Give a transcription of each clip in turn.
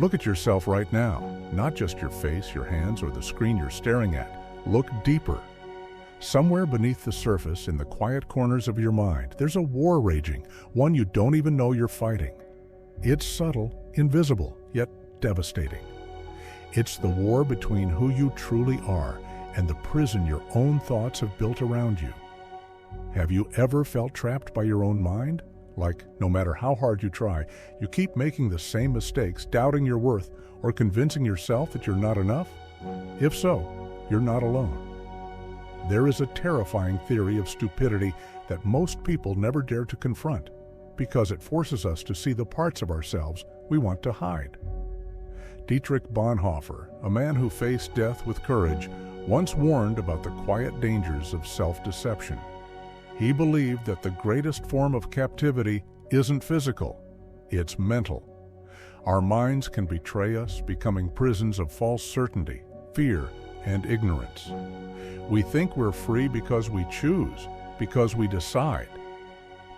Look at yourself right now, not just your face, your hands, or the screen you're staring at. Look deeper. Somewhere beneath the surface, in the quiet corners of your mind, there's a war raging, one you don't even know you're fighting. It's subtle, invisible, yet devastating. It's the war between who you truly are and the prison your own thoughts have built around you. Have you ever felt trapped by your own mind? Like, no matter how hard you try, you keep making the same mistakes, doubting your worth, or convincing yourself that you're not enough? If so, you're not alone. There is a terrifying theory of stupidity that most people never dare to confront, because it forces us to see the parts of ourselves we want to hide. Dietrich Bonhoeffer, a man who faced death with courage, once warned about the quiet dangers of self-deception. He believed that the greatest form of captivity isn't physical, it's mental. Our minds can betray us, becoming prisons of false certainty, fear, and ignorance. We think we're free because we choose, because we decide.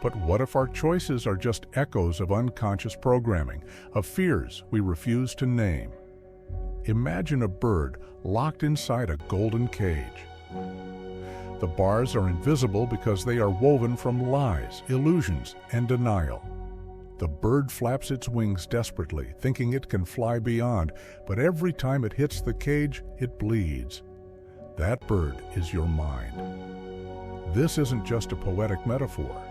But what if our choices are just echoes of unconscious programming, of fears we refuse to name? Imagine a bird locked inside a golden cage. The bars are invisible because they are woven from lies, illusions, and denial. The bird flaps its wings desperately, thinking it can fly beyond, but every time it hits the cage, it bleeds. That bird is your mind. This isn't just a poetic metaphor.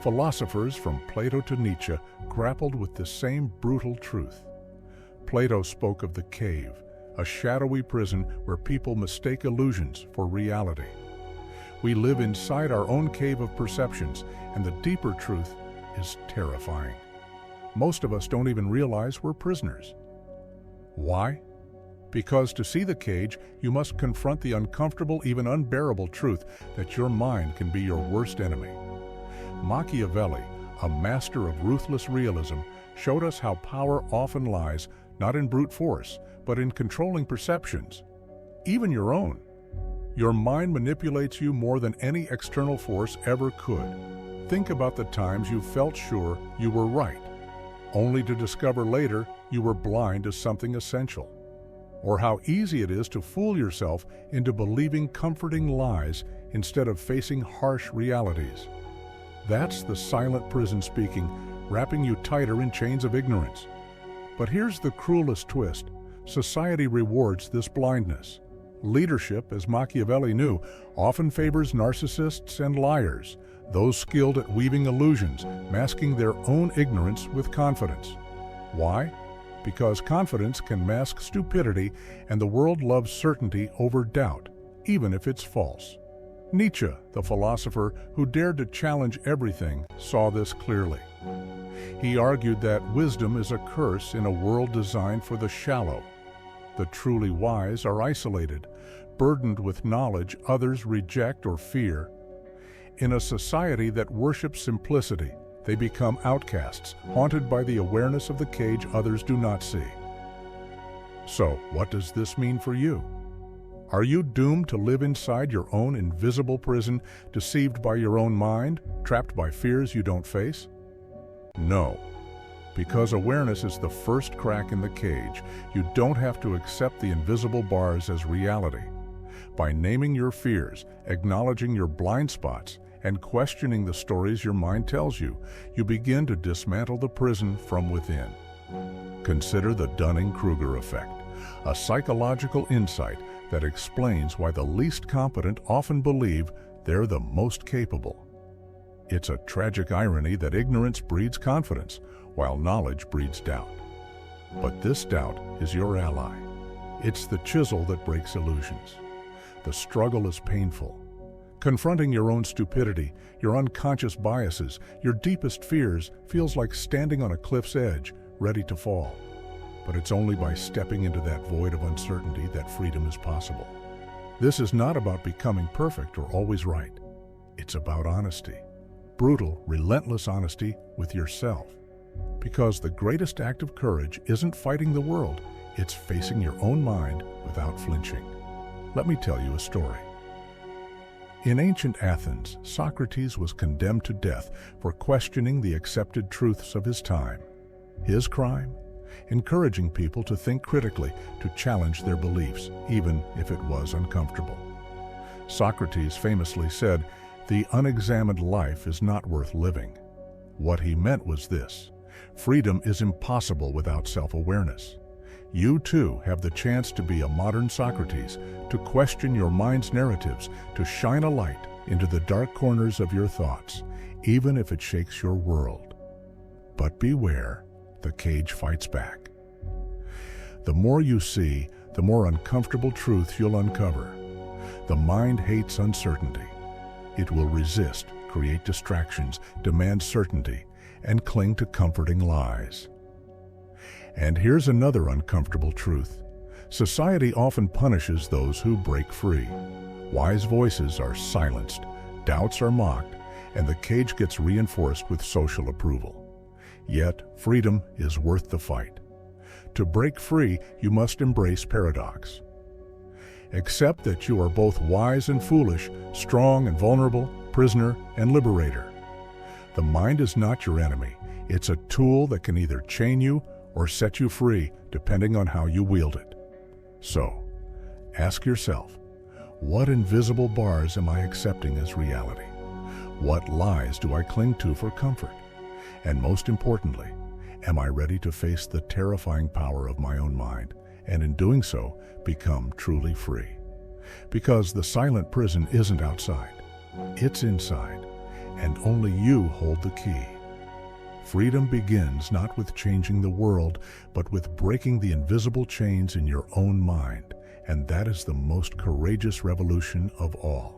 Philosophers from Plato to Nietzsche grappled with the same brutal truth. Plato spoke of the cave, a shadowy prison where people mistake illusions for reality. We live inside our own cave of perceptions, and the deeper truth is terrifying. Most of us don't even realize we're prisoners. Why? Because to see the cage, you must confront the uncomfortable, even unbearable truth that your mind can be your worst enemy. Machiavelli, a master of ruthless realism, showed us how power often lies not in brute force, but in controlling perceptions, even your own. Your mind manipulates you more than any external force ever could. Think about the times you felt sure you were right, only to discover later you were blind to something essential. Or how easy it is to fool yourself into believing comforting lies instead of facing harsh realities. That's the silent prison speaking, wrapping you tighter in chains of ignorance. But here's the cruelest twist. Society rewards this blindness. Leadership, as Machiavelli knew, often favors narcissists and liars, those skilled at weaving illusions, masking their own ignorance with confidence. Why? Because confidence can mask stupidity, and the world loves certainty over doubt, even if it's false. Nietzsche, the philosopher who dared to challenge everything, saw this clearly. He argued that wisdom is a curse in a world designed for the shallow. The truly wise are isolated, burdened with knowledge others reject or fear. In a society that worships simplicity, they become outcasts, haunted by the awareness of the cage others do not see. So, what does this mean for you? Are you doomed to live inside your own invisible prison, deceived by your own mind, trapped by fears you don't face? No. Because awareness is the first crack in the cage, you don't have to accept the invisible bars as reality. By naming your fears, acknowledging your blind spots, and questioning the stories your mind tells you, you begin to dismantle the prison from within. Consider the Dunning-Kruger effect, a psychological insight that explains why the least competent often believe they're the most capable. It's a tragic irony that ignorance breeds confidence, while knowledge breeds doubt. But this doubt is your ally. It's the chisel that breaks illusions. The struggle is painful. Confronting your own stupidity, your unconscious biases, your deepest fears feels like standing on a cliff's edge, ready to fall. But it's only by stepping into that void of uncertainty that freedom is possible. This is not about becoming perfect or always right. It's about honesty. Brutal, relentless honesty with yourself. Because the greatest act of courage isn't fighting the world, it's facing your own mind without flinching. Let me tell you a story. In ancient Athens, Socrates was condemned to death for questioning the accepted truths of his time. His crime? encouraging people to think critically, to challenge their beliefs, even if it was uncomfortable. Socrates famously said, "The unexamined life is not worth living." What he meant was this: freedom is impossible without self-awareness. You too have the chance to be a modern Socrates, to question your mind's narratives, to shine a light into the dark corners of your thoughts, even if it shakes your world. But beware, the cage fights back. The more you see, the more uncomfortable truths you'll uncover. The mind hates uncertainty. It will resist, create distractions, demand certainty, and cling to comforting lies. And here's another uncomfortable truth. Society often punishes those who break free. Wise voices are silenced, doubts are mocked, and the cage gets reinforced with social approval. Yet, freedom is worth the fight. To break free, you must embrace paradox. Accept that you are both wise and foolish, strong and vulnerable, prisoner and liberator. The mind is not your enemy. It's a tool that can either chain you or set you free, depending on how you wield it. So, ask yourself, what invisible bars am I accepting as reality? What lies do I cling to for comfort? And most importantly, am I ready to face the terrifying power of my own mind, and in doing so, become truly free? Because the silent prison isn't outside, it's inside, and only you hold the key. Freedom begins not with changing the world, but with breaking the invisible chains in your own mind, and that is the most courageous revolution of all.